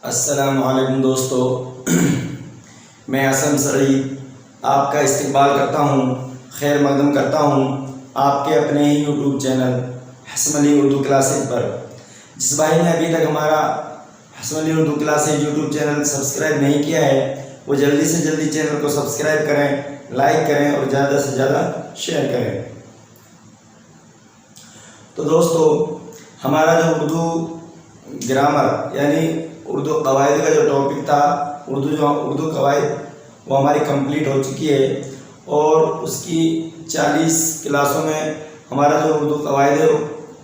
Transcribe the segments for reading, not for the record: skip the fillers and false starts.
السلام علیکم دوستو، میں حسن سعید آپ کا استقبال کرتا ہوں، خیر مقدم کرتا ہوں آپ کے اپنے ہی YouTube channel Hasan Ali Urdu classes پر۔ جس بھائی نے ابھی تک ہمارا Hasan Ali Urdu classes YouTube channel subscribe نہیں کیا ہے وہ جلدی سے جلدی چینل کو سبسکرائب کریں، لائک کریں اور زیادہ سے زیادہ شیئر کریں۔ تو دوستو، ہمارا جو اردو گرامر یعنی اردو قواعد کا جو ٹاپک تھا، اردو قواعد وہ ہماری کمپلیٹ ہو چکی ہے اور اس کی 40 کلاسوں میں ہمارا جو اردو قواعد ہے وہ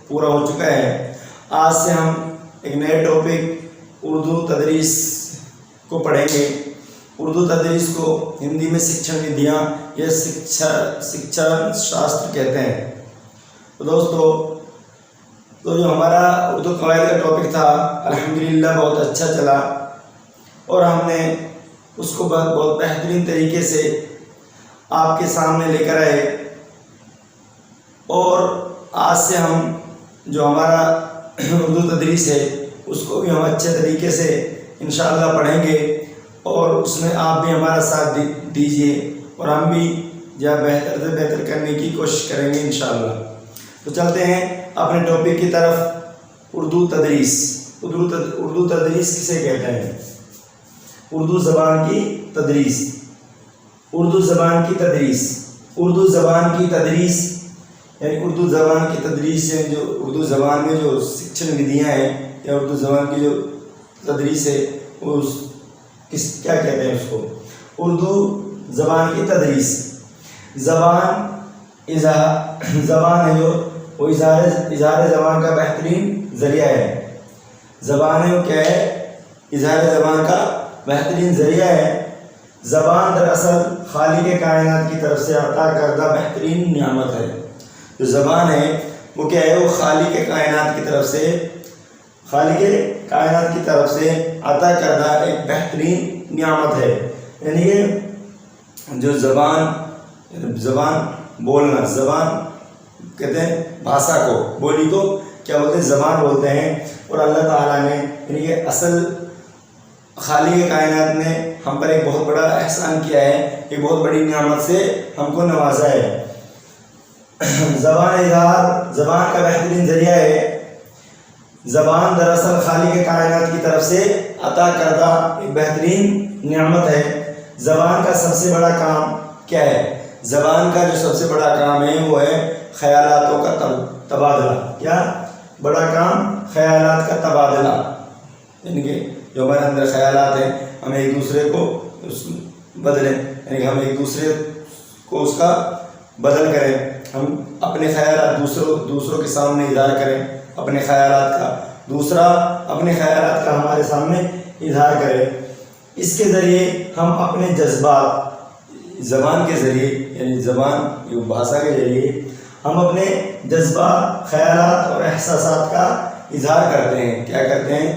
پورا ہو چکا ہے۔ آج سے ہم ایک نئے ٹاپک اردو تدریس کو پڑھیں گے۔ اردو تدریس کو ہندی میں شکشن ودھیاں یا شکشن شاستر کہتے ہیں۔ تو دوستو، تو جو ہمارا اردو قواعد کا ٹاپک تھا الحمدللہ بہت اچھا چلا اور ہم نے اس کو بہت بہترین طریقے سے آپ کے سامنے لے کر آئے، اور آج سے ہم جو ہمارا اردو تدریس ہے اس کو بھی ہم اچھے طریقے سے انشاءاللہ پڑھیں گے اور اس میں آپ بھی ہمارا ساتھ دیجیے اور ہم بھی بہتر سے بہتر کرنے کی کوشش کریں گے انشاءاللہ۔ تو چلتے ہیں اپنے ٹاپک کی طرف۔ اردو تدریس۔ اردو تدریس کسے کہتے ہیں؟ اردو زبان کی تدریس۔ اردو زبان کی تدریس۔ اردو زبان کی تدریس یعنی اردو زبان کی تدریس ہے، جو اردو زبان میں جو شکشن ودھیاں ہیں یا اردو زبان کی جو تدریس ہے وہ کیا کہتے ہیں اس کو؟ اردو زبان کی تدریس۔ زبان ہے جو وہ اظہار زبان کا بہترین ذریعہ ہے۔ زبان ہے وہ کیا ہے؟ اظہار زبان کا بہترین ذریعہ ہے۔ زبان دراصل خالق کائنات کی طرف سے عطا کردہ بہترین نعمت ہے۔ جو زبان ہے وہ کیا ہے؟ وہ خالق کائنات کی طرف سے عطا کردہ ایک بہترین نعمت ہے۔ یعنی کہ جو زبان بولنا، زبان کہتے ہیں بھاشا کو، بولی کو کیا بولتے ہیں؟ زبان بولتے ہیں۔ اور اللہ تعالیٰ نے یعنی کہ اصل خالق کائنات نے ہم پر ایک بہت بڑا احسان کیا ہے، ایک بہت بڑی نعمت سے ہم کو نوازا ہے۔ زبان اظہار زبان کا بہترین ذریعہ ہے۔ زبان دراصل خالق کائنات کی طرف سے عطا کردہ ایک بہترین نعمت ہے۔ زبان کا سب سے بڑا کام کیا ہے؟ زبان کا جو سب سے بڑا کام ہے وہ ہے خیالاتوں کا تبادلہ۔ کیا بڑا کام؟ خیالات کا تبادلہ، یعنی کہ جو ہمارے اندر خیالات ہیں ہم ایک دوسرے کو بدلیں، یعنی کہ ہم ایک دوسرے کو اس کا بدل کریں، ہم اپنے خیالات دوسروں کے سامنے اظہار کریں، اپنے خیالات کا، دوسرا اپنے خیالات کا ہمارے سامنے اظہار کرے۔ اس کے ذریعے ہم اپنے جذبات زبان کے ذریعے یعنی زبان بھاشا کے ذریعے ہم اپنے جذبات، خیالات اور احساسات کا اظہار کرتے ہیں۔ کیا کرتے ہیں؟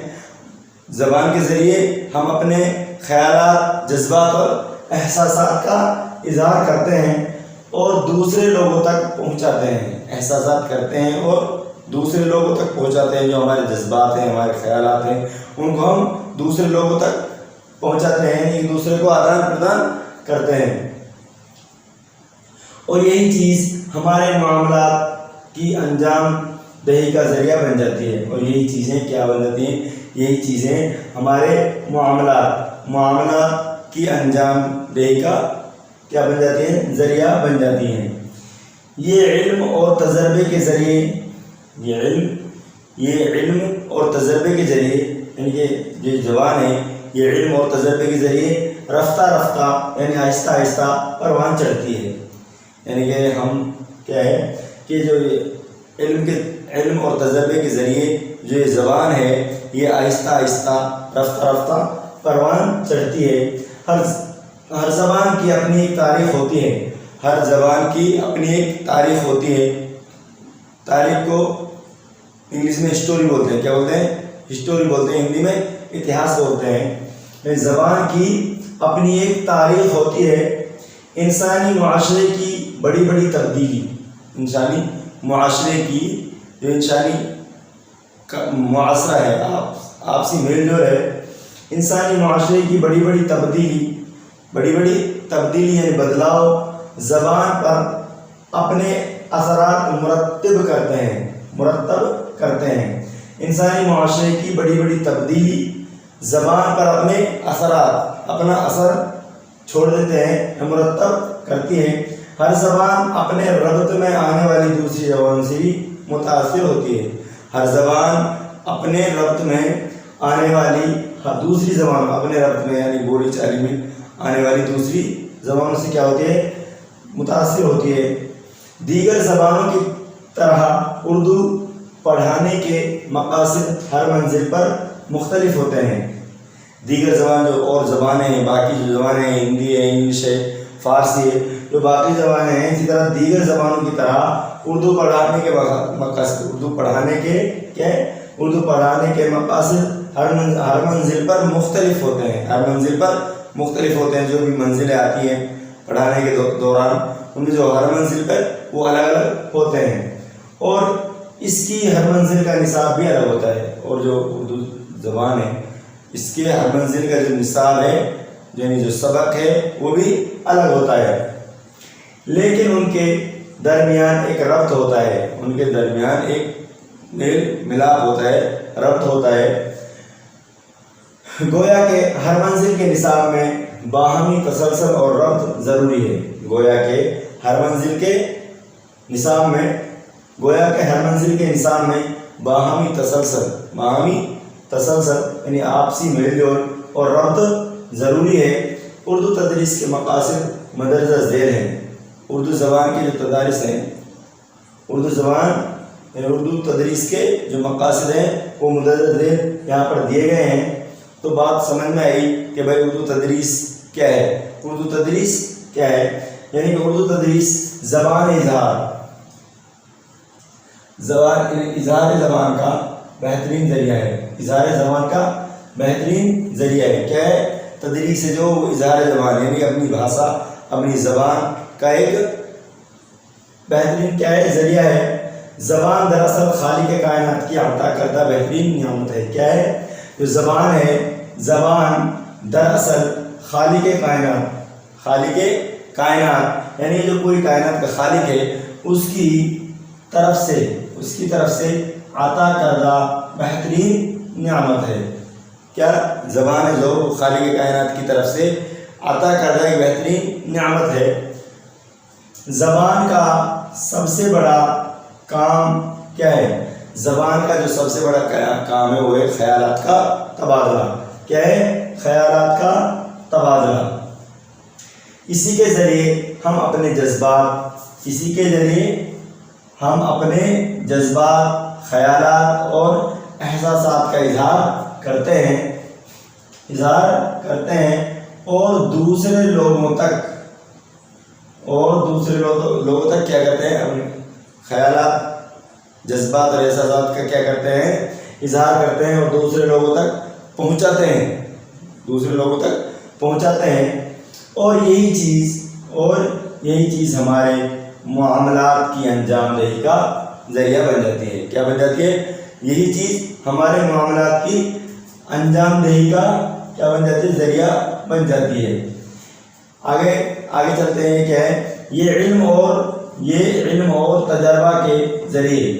زبان کے ذریعے ہم اپنے خیالات، جذبات اور احساسات کا اظہار کرتے ہیں اور دوسرے لوگوں تک پہنچاتے ہیں۔ احساسات کرتے ہیں اور دوسرے لوگوں تک پہنچاتے ہیں۔ جو ہمارے جذبات ہیں، ہمارے خیالات ہیں، ان کو ہم دوسرے لوگوں تک پہنچاتے ہیں، ایک دوسرے کو آدان پردان کرتے ہیں، اور یہی چیز ہمارے معاملات کی انجام دہی کا ذریعہ بن جاتی ہے۔ اور یہی چیزیں کیا بن جاتی ہیں؟ یہی چیزیں ہمارے معاملات کی انجام دہی کا کیا بن جاتی ہیں؟ ذریعہ بن جاتی ہیں۔ یہ علم اور تجربے کے ذریعے یعنی کہ جو زبان ہے یہ علم اور تجربے کے ذریعے رفتہ رفتہ یعنی آہستہ آہستہ پروان چڑھتی ہے۔ یعنی کہ ہم کیا ہے کہ جو علم اور تجربے کے ذریعے جو یہ زبان ہے یہ آہستہ آہستہ رفتہ رفتہ پروان چڑھتی ہے۔ ہر زبان کی اپنی ایک تاریخ ہوتی ہے۔ ہر زبان کی اپنی ایک تاریخ ہوتی ہے۔ تاریخ کو انگلش میں ہسٹوری بولتے ہیں۔ کیا بولتے ہیں؟ ہسٹوری بولتے ہیں، ہندی میں اتہاس بولتے ہیں۔ زبان کی اپنی ایک تاریخ ہوتی ہے۔ انسانی معاشرے کی بڑی بڑی تبدیلی، انسانی معاشرے کی جو انسانی معاشرہ ہے، آپسی میل جول ہے، انسانی معاشرے کی بڑی بڑی تبدیلی یعنی بدلاؤ زبان پر اپنے اثرات مرتب کرتے ہیں۔ انسانی معاشرے کی بڑی بڑی تبدیلی زبان پر اپنا اثر چھوڑ دیتے ہیں، مرتب کرتی ہے۔ ہر زبان اپنے ربط میں آنے والی دوسری زبان سے بھی متاثر ہوتی ہے۔ ہر زبان اپنے ربط میں آنے والی دوسری زبان یعنی بولی چالی میں آنے والی دوسری زبانوں سے کیا ہوتی ہے؟ متاثر ہوتی ہے۔ دیگر زبانوں کی طرح اردو پڑھانے کے مقاصد ہر منزل پر مختلف ہوتے ہیں۔ دیگر زبان جو اور زبانیں ہیں، باقی جو زبانیں ہیں، ہندی ہے، انگلش ہے، فارسی ہے، جو باقی زبانیں ہیں، اسی طرح دیگر زبانوں کی طرح اردو پڑھانے کے مقاصد اردو پڑھانے کے مقاصد ہر منزل پر مختلف ہوتے ہیں۔ جو بھی منزلیں آتی ہیں پڑھانے کے دوران، ان میں جو ہر منزل پر وہ الگ الگ ہوتے ہیں، اور اس کی ہر منزل کا نصاب بھی الگ ہوتا ہے۔ اور جو اردو زبان ہے، اس کے ہر منزل کا جو نصاب ہے، یعنی جو سبق ہے، وہ بھی الگ ہوتا ہے، لیکن ان کے درمیان ایک ربط ہوتا ہے، میل ملاپ ہوتا ہے، ربط ہوتا ہے۔ گویا کہ ہر منزل کے نصاب میں باہمی تسلسل اور ربط ضروری ہے۔ گویا کہ ہر منزل کے نصاب میں باہمی تسلسل یعنی آپسی میل جول اور ربط ضروری ہے۔ اردو تدریس کے مقاصد مندرجہ ذیل ہیں۔ اردو زبان کے جو تدارس ہیں، اردو تدریس کے جو مقاصد ہیں وہ مندرجہ ذیل یہاں پر دیے گئے ہیں۔ تو بات سمجھ میں آئی کہ بھائی اردو تدریس کیا ہے؟ یعنی کہ اردو تدریس اظہار زبان کا بہترین ذریعہ ہے۔ کیا ہے؟ تدریس ہے جو اظہار زبان یعنی اپنی بھاشا، اپنی زبان کا ایک بہترین کیا ہے؟ ذریعہ ہے۔ زبان دراصل خالق کائنات کی عطا کردہ بہترین نعمت ہے۔ کیا ہے؟ جو زبان ہے، زبان دراصل خالق کائنات یعنی جو پوری کائنات کا خالق ہے، اس کی طرف سے عطا کردہ بہترین نعمت ہے۔ کیا زبان ہے جو خالق کائنات کی طرف سے عطا کردہ ایک بہترین نعمت ہے۔ زبان کا سب سے بڑا کام کیا ہے؟ زبان کا جو سب سے بڑا کام ہے وہ ہے خیالات کا تبادلہ۔ کیا ہے؟ خیالات کا تبادلہ۔ اسی کے ذریعے ہم اپنے جذبات، خیالات اور احساسات کا اظہار کرتے ہیں اور دوسرے لوگوں تک کیا کرتے ہیں؟ اپنے خیالات، جذبات اور احساسات کا کیا کرتے ہیں؟ اظہار کرتے ہیں اور دوسرے لوگوں تک پہنچاتے ہیں اور یہی چیز ہمارے معاملات کی انجام دہی کا ذریعہ بن جاتی ہے۔ کیا بن جاتی ہے؟ یہی چیز ہمارے معاملات کی انجام دہی کا کیا بن جاتی ہے؟ ذریعہ بن جاتی ہے۔ آگے چلتے ہیں۔ کیا ہے؟ یہ علم اور تجربہ کے ذریعے،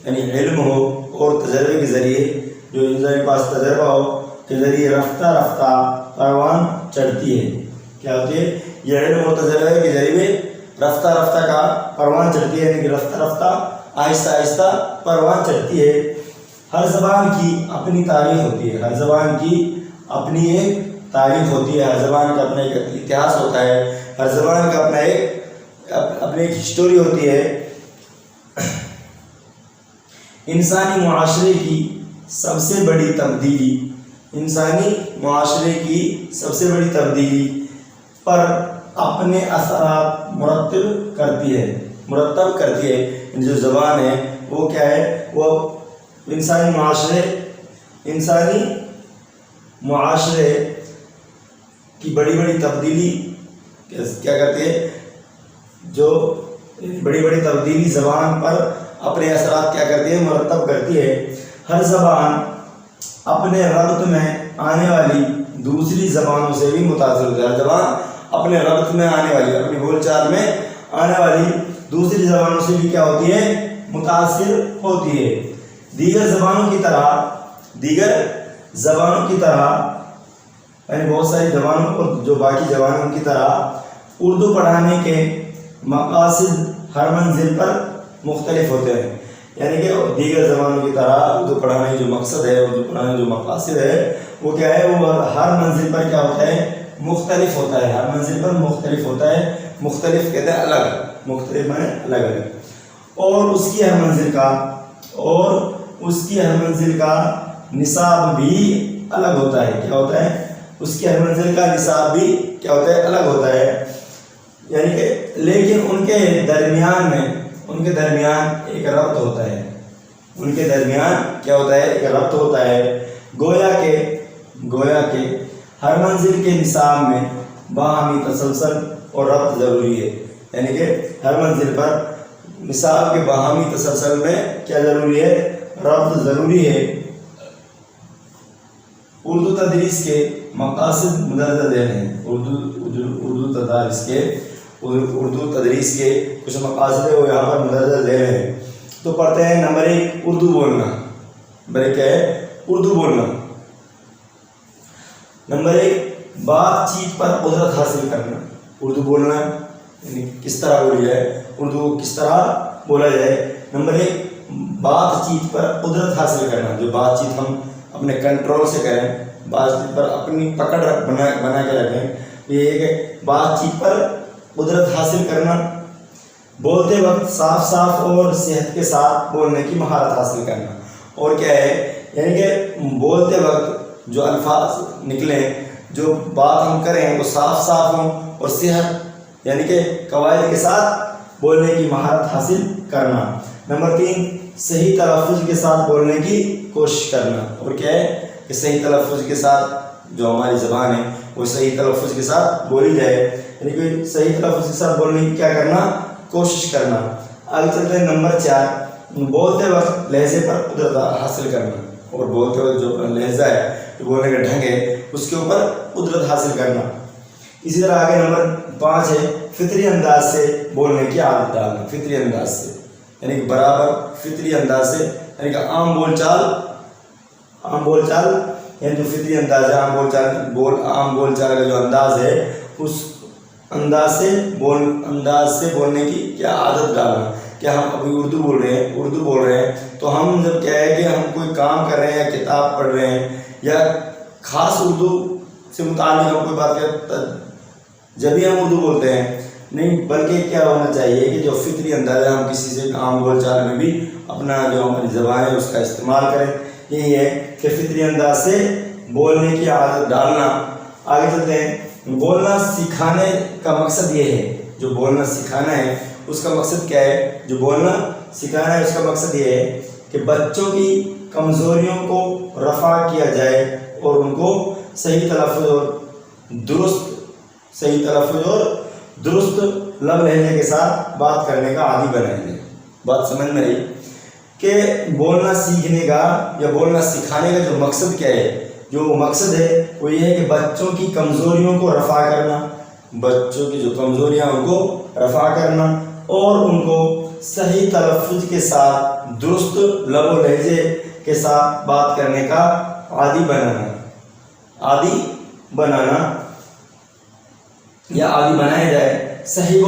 علم ہو اور تجربے کے ذریعے، جو انسان کے پاس تجربہ ہو کے ذریعے رفتہ پروان چڑھتی ہے۔ کیا ہوتی ہے؟ یہ علم اور تجربے کے ذریعے رفتہ کا پروان چڑھتی ہے، یعنی کہ رفتہ آہستہ پروان چڑھتی ہے۔ ہر زبان کی اپنی تاریخ ہوتی ہے، ہر زبان کی اپنی ایک تاریخ ہوتی ہے، ہر زبان کا اپنا ایک اتہاس ہوتا ہے، ہر زبان کا اپنی ایک ہسٹوری ہوتی ہے۔ انسانی معاشرے کی سب سے بڑی تبدیلی پر اپنے اثرات مرتب کرتی ہے۔ جو زبان ہے وہ کیا ہے؟ وہ انسانی معاشرے کی بڑی تبدیلی کیا کرتی ہے؟ جو بڑی تبدیلی زبان پر اپنے اثرات کیا کرتی ہے؟ مرتب کرتی ہے۔ ہر زبان اپنے ربط میں آنے والی دوسری زبانوں سے بھی متاثر ہوتا ہے. ہر زبان اپنے ربط میں آنے والی, اپنی بول چال میں آنے والی دوسری زبانوں سے بھی کیا ہوتی ہے؟ متاثر ہوتی ہے. دیگر زبانوں کی طرح یعنی بہت ساری زبانوں اور جو باقی زبانوں کی طرح اردو پڑھانے کے مقاصد ہر منزل پر مختلف ہوتے ہیں. یعنی کہ دیگر زبانوں کی طرح اردو پڑھانے جو مقصد ہے, اردو پڑھانے جو مقاصد ہے وہ کیا ہے؟ وہ ہر منزل پر کیا ہوتا ہے؟ مختلف ہوتا ہے. ہر منزل پر مختلف ہوتا ہے. مختلف کہتے ہیں الگ, مختلف معنی الگ الگ. اور اس کی ہر منزل کا نصاب بھی الگ ہوتا ہے. کیا ہوتا ہے؟ اس کی ہر منزل کا نصاب بھی کیا ہوتا ہے؟ الگ ہوتا ہے. یعنی کہ لیکن ان کے درمیان ایک ربط ہوتا ہے. ان کے درمیان کیا ہوتا ہے؟ ایک ربط ہوتا ہے. گویا کہ ہر منزل کے نصاب میں باہمی تسلسل اور ربط ضروری ہے. یعنی کہ ہر منزل پر نصاب کے باہمی تسلسل میں کیا ضروری ہے؟ ربط ضروری ہے. اردو تدریس کے مقاصد مندرجہ ذیل ہیں. اردو تدریس کے کچھ مقاصد ہے وہ یہاں پر مندرجہ ذیل ہیں. تو پڑھتے ہیں. نمبر 1 اردو بولنا. نمبر 1 کیا ہے؟ اردو بولنا. نمبر 1 بات چیت پر قدرت حاصل کرنا. اردو بولنا یعنی کس طرح بولی جائے, اردو کس طرح بولا جائے. نمبر 1 بات چیت پر قدرت حاصل کرنا. جو بات چیت ہم اپنے کنٹرول سے کریں, بات چیت پر اپنی پکڑ بنا کے رکھیں, یہ ہے کہ بات چیت پر قدرت حاصل کرنا. بولتے وقت صاف اور صحت کے ساتھ بولنے کی مہارت حاصل کرنا. اور کیا ہے؟ یعنی کہ بولتے وقت جو الفاظ نکلیں, جو بات ہم کریں وہ صاف ہوں اور صحت یعنی کہ قواعد کے ساتھ بولنے کی مہارت حاصل کرنا. نمبر 3 صحیح تلفظ کے ساتھ بولنے کی کوشش کرنا. اور کیا ہے کہ صحیح تلفظ کے ساتھ جو ہماری زبان ہے وہ صحیح تلفظ کے ساتھ بولی جائے. یعنی کہ صحیح تلفظ کے ساتھ بولنے کی کیا کرنا؟ کوشش کرنا. آگے چلتے ہیں. نمبر 4 بولتے وقت لہجے پر قدرت حاصل کرنا. اور بولتے وقت جو لہجہ ہے, جو بولنے کا ڈھنگ ہے, اس کے اوپر قدرت حاصل کرنا. اسی طرح آگے نمبر 5 ہے فطری انداز سے بولنے کی عادت ڈالنا. فطری انداز سے یعنی کہ برابر فطری انداز سے, یعنی کہ عام بول چال یعنی جو فطری انداز ہے, عام بول چال کا جو انداز ہے, اس انداز سے بولنے کی کیا عادت ڈالنا. کہ ہم ابھی اردو بول رہے ہیں تو ہم جب کیا ہے کہ ہم کوئی کام کر رہے ہیں یا کتاب پڑھ رہے ہیں یا خاص اردو سے متعلق ہم کوئی بات کرتے جب ہی ہم اردو بولتے ہیں, نہیں بلکہ کیا ہونا چاہیے کہ جو فطری انداز ہے ہم کسی سے عام بول چال میں بھی اپنا جو ہماری زبان ہے اس کا استعمال کریں. یہی ہے کہ فطری انداز سے بولنے کی عادت ڈالنا. آگے چلتے ہیں. بولنا سکھانے کا مقصد یہ ہے, جو بولنا سکھانا ہے اس کا مقصد کیا ہے؟ جو بولنا سکھانا ہے اس کا مقصد یہ ہے کہ بچوں کی کمزوریوں کو رفع کیا جائے اور ان کو صحیح تلفظ اور درست لب لہجے کے ساتھ بات کرنے کا عادی بنائیں گے. بات سمجھ میں رہی کہ بولنا سیکھنے کا یا بولنا سکھانے کا جو مقصد کیا ہے؟ جو مقصد ہے وہ یہ ہے کہ بچوں کی کمزوریوں کو رفع کرنا, بچوں کی جو کمزوریاں ان کو رفع کرنا اور ان کو صحیح تلفظ کے ساتھ درست لب و لہجے کے ساتھ بات کرنے کا عادی بنایا جائے. صحیح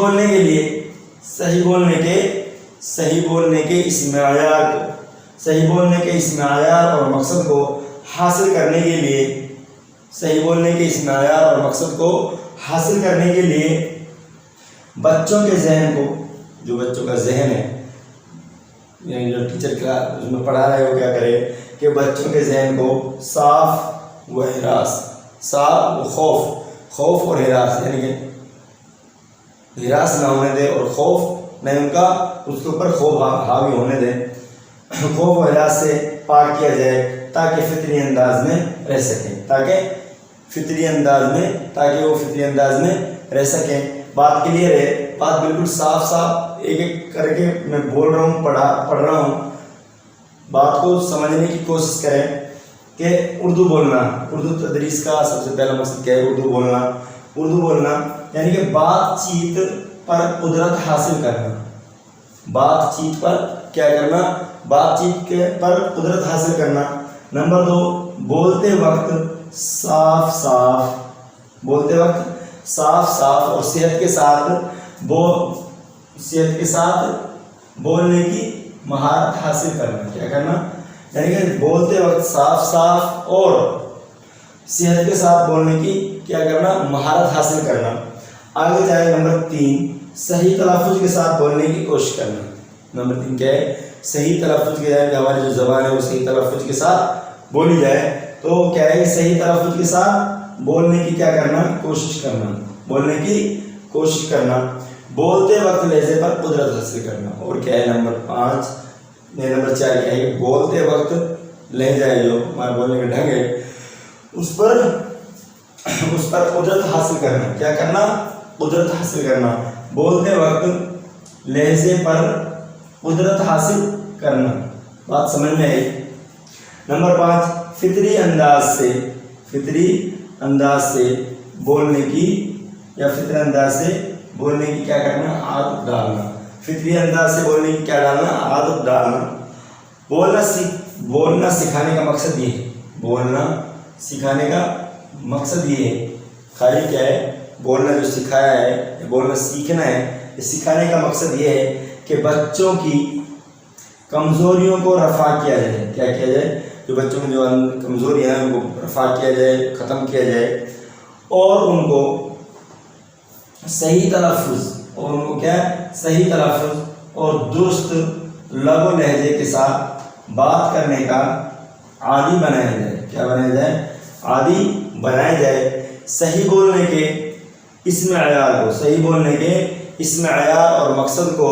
بولنے کے اس معیار اور مقصد کو حاصل کرنے کے لیے بچوں کے ذہن کو, جو بچوں کا ذہن ہے یعنی جو ٹیچر کلاس اس میں پڑھا رہے ہو کیا کرے کہ بچوں کے ذہن کو صاف و خوف اور ہراس یعنی کہ ہراس نہ ہونے دے اور خوف نہیں ان کا اس کے اوپر خوف حاوی ہونے دے. خوف و ہراس سے پاک کیا جائے تاکہ وہ فطری انداز میں رہ سکیں. بات کلیئر ہے, بات بالکل صاف ایک کر کے میں بول رہا ہوں, پڑھ رہا ہوں. بات کو سمجھنے کی کوشش کریں. کہ اردو بولنا، اردو تدریس کا سب سے پہلا مقصد کیا ہے؟ اردو بولنا. اردو بولنا یعنی کہ بات چیت پر قدرت حاصل کرنا. بات چیت پر کیا کرنا؟ بات چیت کے پر قدرت حاصل کرنا. نمبر 2، بولتے وقت صاف صاف، بولتے وقت صاف صاف اور صحت کے ساتھ بولنے کی مہارت حاصل کرنا. کیا کرنا؟ یعنی کہ بولتے وقت صاف صاف اور صحت کے ساتھ بولنے کی کیا کرنا؟ مہارت حاصل کرنا. آگے جائے نمبر 3، صحیح تلفظ کے ساتھ بولنے کی کوشش کرنا. نمبر 3 کیا ہے؟ صحیح تلفظ کے ساتھ، ہماری جو زبان ہے وہ صحیح تلفظ کے ساتھ بولی جائے تو کیا ہے؟ صحیح تلفظ کے ساتھ بولنے کی کیا کرنا؟ کوشش کرنا. بولنے کی کوشش کرنا. بولتے وقت لہجے پر قدرت حاصل کرنا. اور کیا ہے نمبر 4 کیا ہے؟ بولتے وقت لہجہ ہے جو ہمارے بولنے کا ڈھنگ ہے اس پر قدرت حاصل کرنا. کیا کرنا؟ قدرت حاصل کرنا. بولتے وقت لہجے پر قدرت حاصل کرنا. بات سمجھ میں آئی؟ نمبر 5، فطری انداز سے بولنے کی یا فطری انداز سے بولنے کی کیا کرنا؟ عادت ڈالنا. فطری انداز سے بولنے کی کیا ڈالنا؟ عادت ڈالنا. بولنا سکھانے کا مقصد یہ ہے. بولنا سکھانے کا مقصد یہ ہے. خالی کیا ہے؟ بولنا جو سکھایا ہے، بولنا سیکھنا ہے، سکھانے کا مقصد یہ ہے کہ بچوں کی کمزوریوں کو رفع کیا جائے. کیا کیا جائے؟ جو بچوں میں جو کمزوریاں ہیں ان کو رفع کیا جائے، ختم کیا جائے، اور ان کو صحیح تلفظ اور درست لب و لہجے کے ساتھ بات کرنے کا عادی بنایا جائے. کیا بنایا جائے؟ عادی بنایا جائے. صحیح بولنے کے اس معیار اور مقصد کو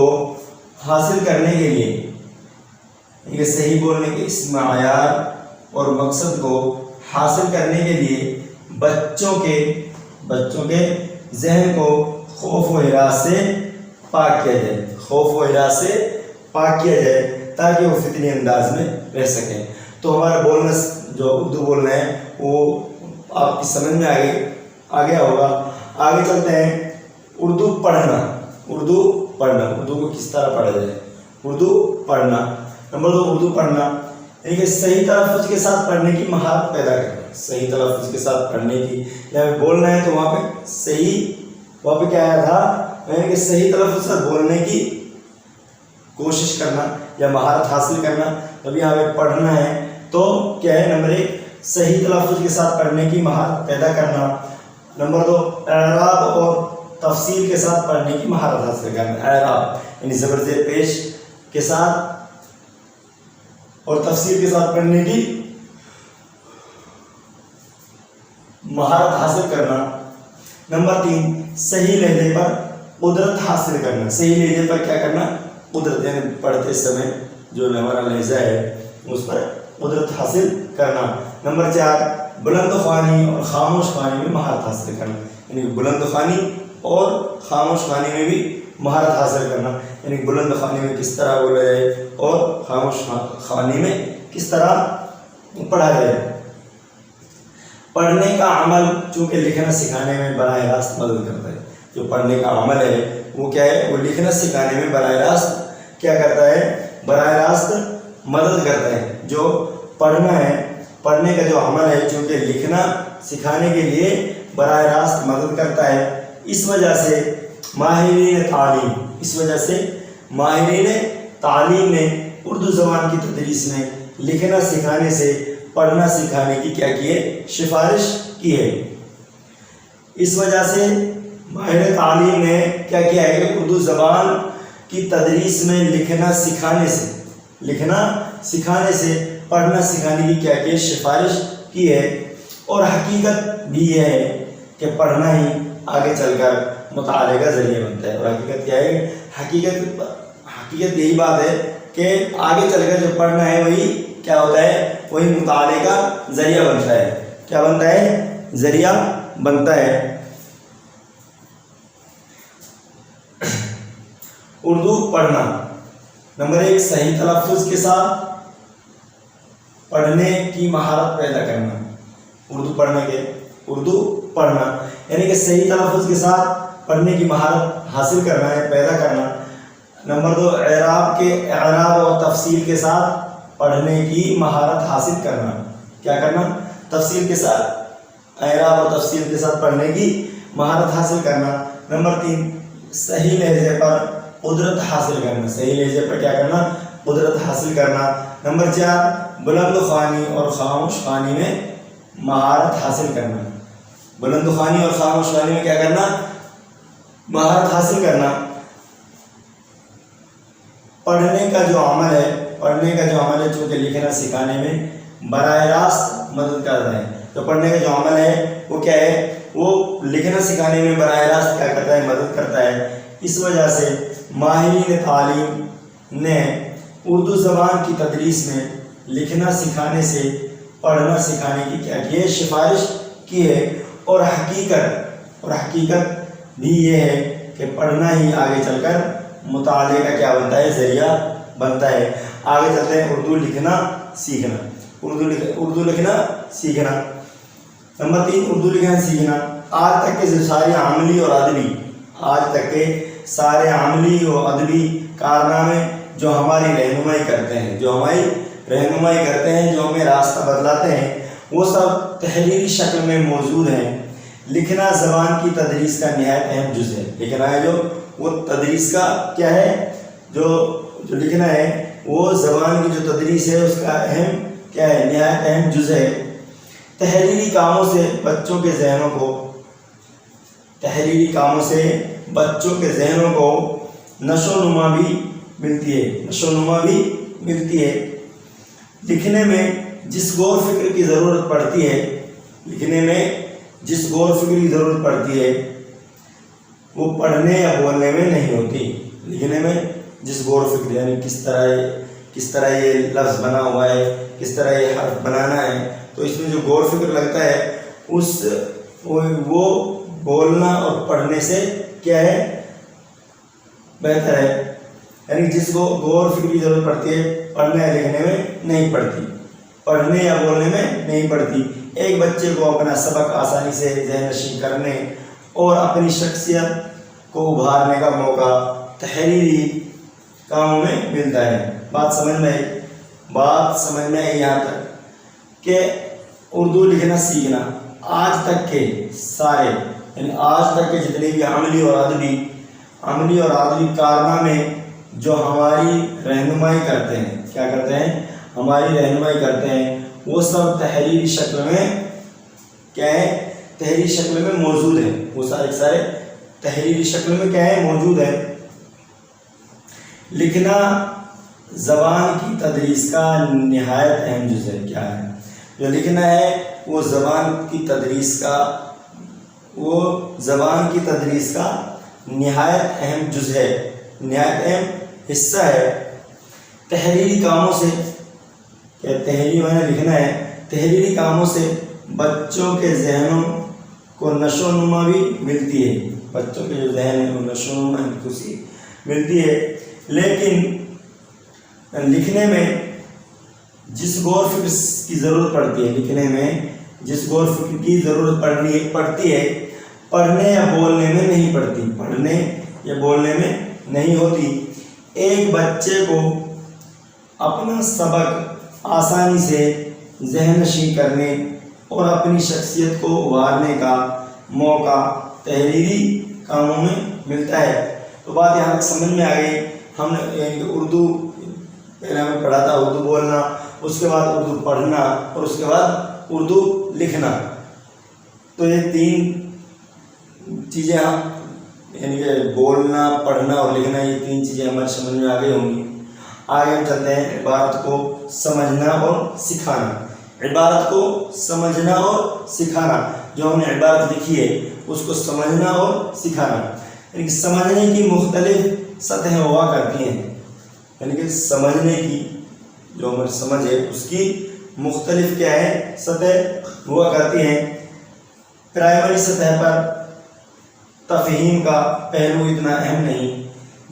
حاصل کرنے کے لیے، صحیح بولنے کے اس معیار اور مقصد کو حاصل کرنے کے لیے بچوں کے ذہن کو خوف و ہراس سے پاک کیا جائے تاکہ وہ فطری انداز میں رہ سکیں. تو ہمارا بولنا جو اردو بولنا ہے وہ آپ کی سمجھ میں آ گیا ہوگا. آگے چلتے ہیں. اردو پڑھنا. اردو کو کس طرح پڑھا جائے؟ اردو پڑھنا. نمبر 2، اردو پڑھنا یعنی کہ صحیح تلفظ کے ساتھ پڑھنے کی مہارت پیدا کرنا. صحیح تلفظ کے ساتھ پڑھنے کی، یا بولنا ہے تو وہاں پہ کیا آیا تھا؟ یعنی کہ صحیح تلفظ سے بولنے کی کوشش کرنا یا مہارت حاصل کرنا. اب یہاں پہ پڑھنا ہے تو کیا ہے؟ نمبر 1، صحیح تلفظ کے ساتھ پڑھنے کی مہارت پیدا کرنا. نمبر 2، اعراب اور تفصیل کے ساتھ پڑھنے کی مہارت حاصل کرنا. اعراب یعنی زبر زیر پیش کے ساتھ اور تفصیل کے ساتھ پڑھنے کی مہارت حاصل کرنا. نمبر 3، صحیح لہجے پر قدرت حاصل کرنا. صحیح لہجے پر کیا کرنا؟ قدرت، یعنی پڑھتے سمے جو ہمارا لہجہ ہے اس پر قدرت حاصل کرنا. نمبر 4، بلند خوانی اور خاموش خوانی میں مہارت حاصل کرنا. یعنی بلند خوانی اور خاموش خوانی میں بھی مہارت حاصل کرنا. یعنی بلند خوانی میں کس طرح بولا جائے اور خاموش خوانی میں کس طرح پڑھا جائے. پڑھنے کا عمل چونکہ لکھنا سکھانے میں براہ راست مدد کرتا ہے. جو پڑھنے کا عمل ہے وہ کیا ہے؟ وہ لکھنا سکھانے میں براہ راست کیا کرتا ہے؟ براہ راست مدد کرتا ہے. جو پڑھنا ہے، پڑھنے کا جو عمل ہے چونکہ لکھنا سکھانے کے لیے براہ راست مدد کرتا ہے. اس وجہ سے ماہرین تعلیم نے اردو زبان کی تدریس میں لکھنا سکھانے سے پڑھنا سکھانے کی کیا کی ہے؟ سفارش کی ہے. اس وجہ سے ماہر تعلیم نے کیا کیا ہے کہ اردو زبان کی تدریس میں لکھنا سکھانے سے پڑھنا سکھانے کی کیا کی سفارش کی ہے. اور حقیقت بھی یہ ہے کہ پڑھنا ہی آگے چل کر مطالعے کا ذریعہ بنتا ہے. اور حقیقت کیا ہے؟ حقیقت یہی بات ہے کہ آگے چل کر جو پڑھنا ہے وہی کیا ہوتا ہے؟ وہی مطالعے کا ذریعہ بنتا ہے. کیا بنتا ہے؟ ذریعہ بنتا ہے. اردو پڑھنا. نمبر 1، صحیح تلفظ کے ساتھ پڑھنے کی مہارت پیدا کرنا، اردو پڑھنا یعنی کہ صحیح تلفظ کے ساتھ پڑھنے کی مہارت حاصل کرنا ہے، پیدا کرنا۔ نمبر 2، اعراب اور تفصیل کے ساتھ پڑھنے کی مہارت حاصل کرنا۔ کیا کرنا؟ تفصیل کے ساتھ، اعراب اور تفصیل کے ساتھ پڑھنے کی مہارت حاصل کرنا۔ نمبر 3، صحیح لہجے پر قدرت حاصل کرنا، صحیح لہجے پر کیا کرنا؟ قدرت حاصل کرنا۔ نمبر 4، بلند خوانی اور خاموش خوانی میں مہارت حاصل کرنا، بلند خوانی اور خاموش خوانی میں کیا کرنا؟ مہارت حاصل کرنا۔ پڑھنے کا جو عمل ہے چونکہ لکھنا سکھانے میں براہ راست مدد کرتا ہے، تو پڑھنے کا جو عمل ہے وہ کیا ہے؟ وہ لکھنا سکھانے میں براہ راست کیا کرتا ہے؟ مدد کرتا ہے۔ اس وجہ سے ماہرین تعلیم نے اردو زبان کی تدریس میں لکھنا سکھانے سے پڑھنا سکھانے کی کیا کی ہے؟ سفارش کی ہے۔ اور حقیقت بھی یہ ہے کہ پڑھنا ہی آگے چل کر مطالعے کا کیا بنتا ہے؟ ذریعہ بنتا ہے۔ آگے چلتے ہیں اردو لکھنا سیکھنا۔ نمبر 3، اردو لکھنا سیکھنا۔ آج تک کے سارے عملی اور ادبی کارنامے جو ہماری رہنمائی کرتے ہیں، جو ہمیں راستہ بتلاتے ہیں، وہ سب تحریری شکل میں موجود ہیں۔ لکھنا زبان کی تدریس کا نہایت اہم جز ہے۔ لکھنا ہے جو وہ تدریس کا کیا ہے؟ جو لکھنا ہے وہ زبان کی جو تدریس ہے اس کا اہم کیا ہے؟ نہایت اہم جز ہے۔ تحریری کاموں سے بچوں کے ذہنوں کو نشو نما بھی ملتی ہے۔ لکھنے میں جس غور فکر کی ضرورت پڑتی ہے وہ پڑھنے یا بولنے میں نہیں ہوتی۔ لکھنے میں جس غور فکر یعنی کس طرح یہ لفظ بنا ہوا ہے، کس طرح یہ حرف بنانا ہے، تو اس میں جو غور فکر لگتا ہے وہ بولنا اور پڑھنے سے کیا ہے؟ بہتر ہے۔ یعنی جس کو غور فکر کی ضرورت پڑتی ہے پڑھنے یا لکھنے میں نہیں پڑتی، پڑھنے یا بولنے میں نہیں پڑتی۔ ایک بچے کو اپنا سبق آسانی سے ذہن نشین کرنے اور اپنی شخصیت کو ابھارنے کا موقع تحریری کاموں میں ملتا ہے۔ بات سمجھ میں آئی یہاں تک کہ اردو لکھنا سیکھنا آج تک کے جتنے بھی عملی اور ادبی کارنامے جو ہماری رہنمائی کرتے ہیں، کیا کرتے ہیں؟ ہماری رہنمائی کرتے ہیں، وہ سب تحریری شکل میں کیا ہے؟ تحریری شکل میں موجود ہیں۔ وہ سارے تحریری شکل میں کیا ہے؟ موجود ہے۔ لکھنا زبان کی تدریس کا نہایت اہم جز ہے۔ کیا ہے؟ جو لکھنا ہے وہ زبان کی تدریس کا نہایت اہم جز ہے، نہایت اہم حصہ ہے۔ تحریری کاموں سے تحریری کاموں سے بچوں کے ذہنوں کو نشو نما بھی ملتی ہے، بچوں کے جو ذہن ہے وہ نشو نما خوشی ملتی ہے۔ لیکن لکھنے میں جس غور فکر کی ضرورت پڑتی ہے پڑھنے یا بولنے میں نہیں پڑتی، ایک بچے کو اپنا سبق آسانی سے ذہن نشین کرنے اور اپنی شخصیت کو ابھارنے کا موقع تحریری کاموں میں ملتا ہے۔ تو بات یہاں تک سمجھ میں آ گئی۔ ہم نے اردو پہلے ہمیں پڑھا تھا اردو بولنا، اس کے بعد اردو پڑھنا اور اس کے بعد اردو لکھنا۔ تو یہ 3 چیزیں یعنی کہ بولنا، پڑھنا اور لکھنا، یہ 3 چیزیں ہماری سمجھ میں آ گئی ہوں گی۔ آگے ہم چلتے ہیں عبارت کو سمجھنا اور سکھانا۔ جو ہم نے عبارت لکھی ہے اس کو سمجھنا اور سکھانا، یعنی کہ سمجھنے کی مختلف سطحیں ہوا کرتی ہیں، یعنی کہ سمجھنے کی جو ہماری سمجھ ہے اس کی مختلف کیا ہے؟ سطح ہوا کرتی ہیں۔ پرائمری سطح پر تفہیم کا پہلو اتنا اہم نہیں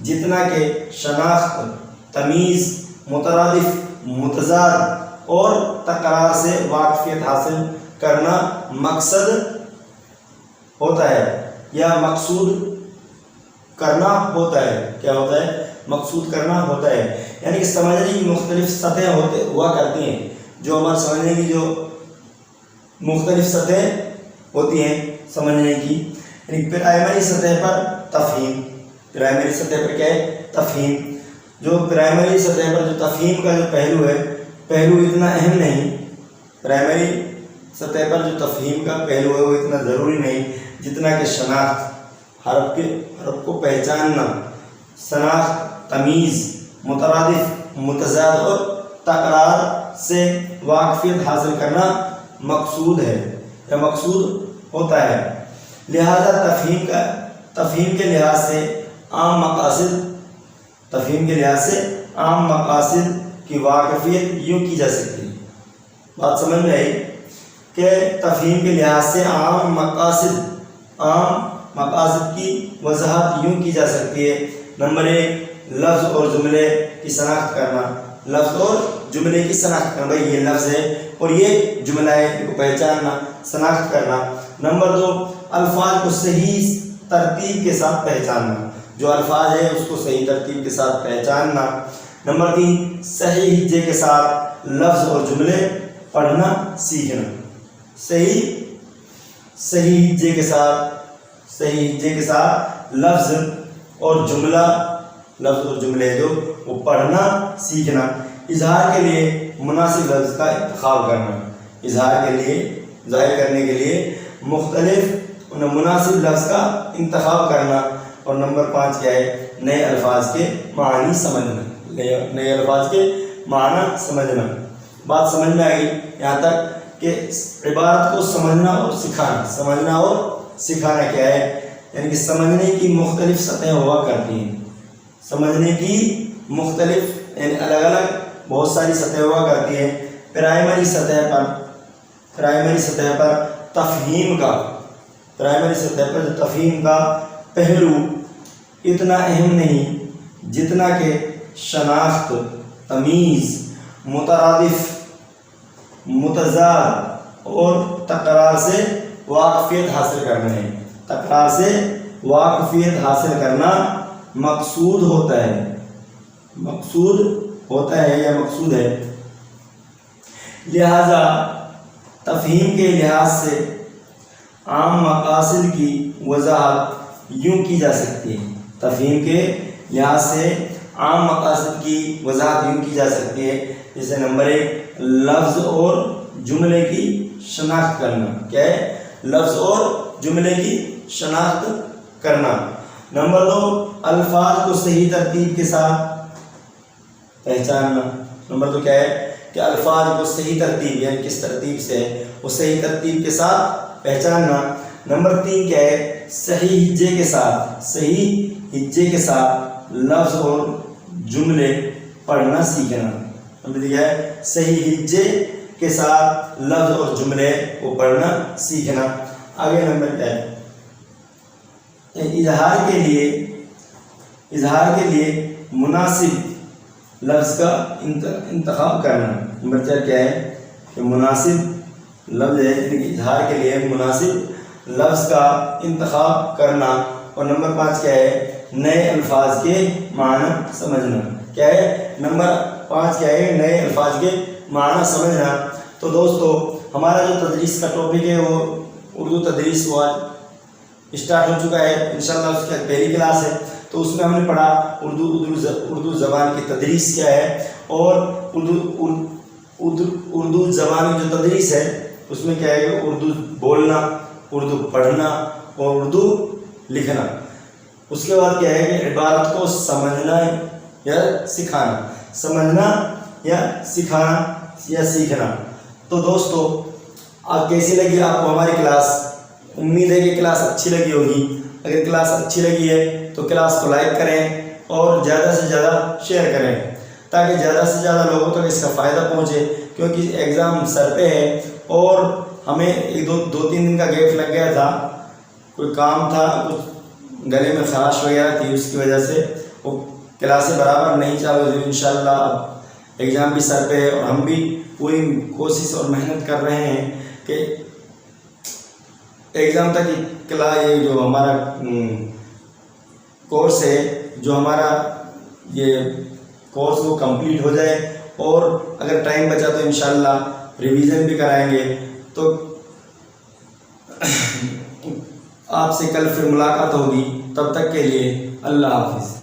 جتنا کہ شناخت، تمیز، مترادف، متضاد اور تکرار سے واقفیت حاصل کرنا مقصد ہوتا ہے یا مقصود کرنا ہوتا ہے. کیا ہوتا ہے؟ مقصود کرنا ہوتا ہے. یعنی کہ سمجھنے کی مختلف سطح ہوا کرتی ہیں. جو ہمارے سمجھنے کی جو مختلف سطح ہوتی ہیں سمجھنے کی، یعنی پرائمری سطح پر تفہیم. پرائمری سطح پر کیا ہے؟ تفہیم. جو پرائمری سطح پر جو تفہیم کا جو پہلو ہے، پہلو اتنا اہم نہیں. پرائمری سطح پر جو تفہیم کا پہلو ہے وہ اتنا ضروری نہیں جتنا کہ شناخت، حرف کو پہچاننا، شناخت، تمیز، مترادف، متضاد اور تکرار سے واقفیت حاصل کرنا مقصود ہے یا مقصود ہوتا ہے. لہذا تفہیم کے لحاظ سے عام مقاصد کی واقفیت یوں کی جا سکتی ہے. بات سمجھ میں آئی کہ تفہیم کے لحاظ سے عام مقاصد کی وضاحت یوں کی جا سکتی ہے. نمبر 1، لفظ اور جملے کی شناخت کرنا. لفظ اور جملے کی شناخت کرنا، بھائی یہ لفظ ہے اور یہ جملہ ہے، ان کو پہچاننا، شناخت کرنا. نمبر 2، الفاظ کو صحیح ترتیب کے ساتھ پہچاننا. جو الفاظ ہے اس کو صحیح ترتیب کے ساتھ پہچاننا. نمبر 3، صحیح ہجے کے ساتھ لفظ اور جملے پڑھنا سیکھنا. صحیح ہجے کے ساتھ لفظ اور جملے جو وہ پڑھنا سیکھنا. اظہار کے لیے مناسب لفظ کا انتخاب کرنا. اظہار کے لیے، ظاہر کرنے کے لیے مختلف مناسب لفظ کا انتخاب کرنا. اور نمبر 5 کیا ہے؟ نئے الفاظ کے معنی سمجھنا. نئے الفاظ کے معنی سمجھنا. بات سمجھ میں آئی یہاں تک کہ عبارت کو سمجھنا اور سکھانا کیا ہے؟ یعنی کہ سمجھنے کی مختلف سطح ہوا کرتی ہیں. سمجھنے کی مختلف یعنی الگ الگ بہت ساری سطح ہوا کرتی ہیں. پرائمری سطح پر تفہیم کا پہلو اتنا اہم نہیں جتنا کہ شناخت، تمیز، مترادف، متضاد اور تکرار سے واقفیت حاصل کرنا ہے. تکرار سے واقفیت حاصل کرنا مقصود ہوتا ہے یا مقصود ہے. لہذا تفہیم کے لحاظ سے عام مقاصد کی وضاحت یوں کی جا سکتی ہے. تفہیم کے لحاظ سے عام مقاصد کی وضاحت یوں کی جا سکتی ہے. جیسے نمبر 1، لفظ اور جملے کی شناخت کرنا. کیا ہے؟ لفظ اور جملے کی شناخت کرنا. نمبر 2، الفاظ کو صحیح ترتیب کے ساتھ پہچاننا. نمبر 2 کیا ہے؟ کہ الفاظ کو صحیح ترتیب یعنی کس ترتیب سے ہے وہ صحیح ترتیب کے ساتھ پہچاننا. نمبر 3 کیا ہے؟ صحیح ہجے کے ساتھ لفظ اور جملے پڑھنا سیکھنا. نمبر کیا ہے؟ صحیح ہجے کے ساتھ لفظ اور جملے کو پڑھنا سیکھنا. آگے نمبر کیا ہے؟ اظہار کے لیے مناسب لفظ کا انتخاب کرنا. نمبر 4 کیا ہے؟ کہ مناسب لفظ ہے، اظہار کے لیے مناسب لفظ کا انتخاب کرنا. اور نمبر 5 کیا ہے؟ نئے الفاظ کے معنی سمجھنا. کیا ہے؟ نمبر 5 کیا ہے؟ نئے الفاظ کے معنی سمجھنا. تو دوستو ہمارا جو تدریس کا ٹاپک ہے وہ اردو تدریس ہوا اسٹارٹ ہو چکا ہے. انشاءاللہ اس کی پہلی کلاس ہے. تو اس میں ہم نے پڑھا اردو زبان کی تدریس کیا ہے، اور اردو زبان کی جو تدریس ہے اس میں کیا ہے کہ اردو بولنا، اردو پڑھنا اور اردو لکھنا. اس کے بعد کیا ہے کہ عبارت کو سمجھنا یا سیکھنا. تو دوستو آپ کیسی لگی آپ کو ہماری کلاس؟ امید ہے کہ کلاس اچھی لگی ہوگی. اگر کلاس اچھی لگی ہے تو کلاس کو لائک کریں اور زیادہ سے زیادہ شیئر کریں تاکہ زیادہ سے زیادہ لوگوں تک اس کا فائدہ پہنچے. کیونکہ ایگزام سر پہ ہے اور ہمیں دو تین دن کا گیپ لگ گیا تھا. کوئی کام تھا، کچھ گلے میں خراش وغیرہ تھی، اس کی وجہ سے وہ کلاسیں برابر نہیں چالو ہوئی. انشاءاللہ اب ایگزام بھی سر پہ ہے اور ہم بھی پوری کوشش اور محنت کر رہے ہیں کہ ایگزام تک یہ جو ہمارا کورس ہے، جو ہمارا یہ کورس وہ کمپلیٹ ہو جائے، اور اگر ٹائم بچا تو انشاءاللہ ریویژن بھی کرائیں گے۔ تو آپ سے کل پھر ملاقات ہوگی، تب تک کے لیے اللہ حافظ۔